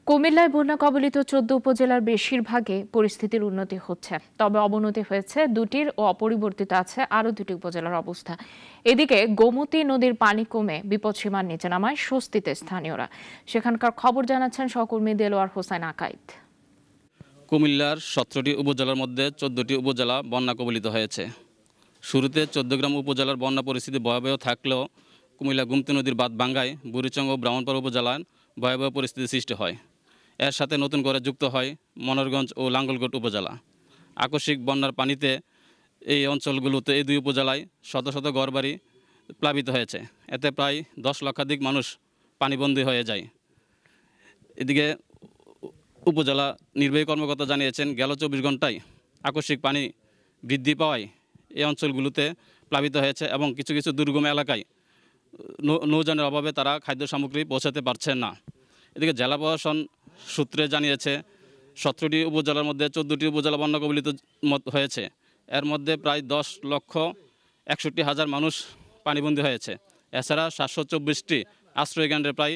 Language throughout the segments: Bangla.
কুমিল্লায় বন্যা কবলিত ১৪ উপজেলার বেশিরভাগে পরিস্থিতির উন্নতি হচ্ছে, তবে অবনতি হয়েছে দুটির ও অপরিবর্তিত আছে আরও দুটি উপজেলার অবস্থা। এদিকে গোমতী নদীর পানি কমে বিপদসীমার নিচে নামায় স্বস্তিতে স্থানীয়রা। সেখানকার খবর জানাচ্ছেন সহকর্মী দেলোয়ার হোসেন আকাইদ। কুমিল্লার ১৭টি উপজেলার মধ্যে ১৪টি উপজেলা বন্যা কবলিত হয়েছে। শুরুতে চৌদ্দগ্রাম উপজেলার বন্যা পরিস্থিতি ভয়াবহ থাকলেও কুমিল্লা গোমতী নদীর বাঁধ ভাঙ্গায় বুড়িচং ও ব্রাহ্মণপাড়া উপজেলায় ভয়াবহ পরিস্থিতি সৃষ্টি হয়। এর সাথে নতুন করে যুক্ত হয় মনোহরগঞ্জ ও লাঙ্গলকোট উপজেলা। আকস্মিক বন্যার পানিতে এই অঞ্চলগুলোতে এই দুই উপজেলায় শত শত ঘরবাড়ি প্লাবিত হয়েছে। এতে প্রায় ১০ লক্ষাধিক মানুষ পানিবন্দী হয়ে যায়। এদিকে উপজেলা নির্বাহী কর্মকর্তা জানিয়েছেন, গেল ২৪ ঘন্টায় আকস্মিক পানি বৃদ্ধি পাওয়ায় এই অঞ্চলগুলোতে প্লাবিত হয়েছে এবং কিছু কিছু দুর্গম এলাকায় নৌযানের অভাবে তারা খাদ্য সামগ্রী পৌঁছাতে পারছে না। এদিকে জেলা প্রশাসন সূত্রে জানিয়েছে, ১৭টি উপজেলার মধ্যে ১৪টি উপজেলা বন্যা কবলিত হয়েছে। এর মধ্যে প্রায় ১০,৬১,০০০ মানুষ পানিবন্দী হয়েছে। এছাড়া ৭২৪টি আশ্রয়কেন্দ্রে প্রায়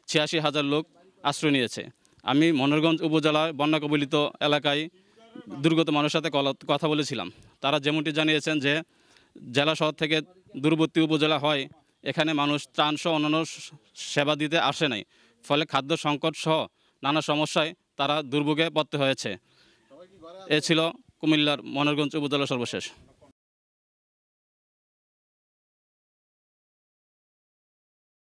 ৮৬,০০০ লোক আশ্রয় নিয়েছে। আমি মনোহরগঞ্জ উপজেলায় বন্যা কবলিত এলাকায় দুর্গত মানুষের সাথে কথা বলেছিলাম। তারা যেমনটি জানিয়েছেন যে জেলা শহর থেকে দূরবর্তী উপজেলা হয়, এখানে মানুষ ত্রাণসহ অন্যান্য সেবা দিতে আসে নাই, ফলে খাদ্য সংকট সহ নানা সমস্যায় তারা দুর্ভোগে পড়তে হয়েছে। এ ছিল কুমিল্লার মনোহরগঞ্জ উপজেলা সর্বশেষ।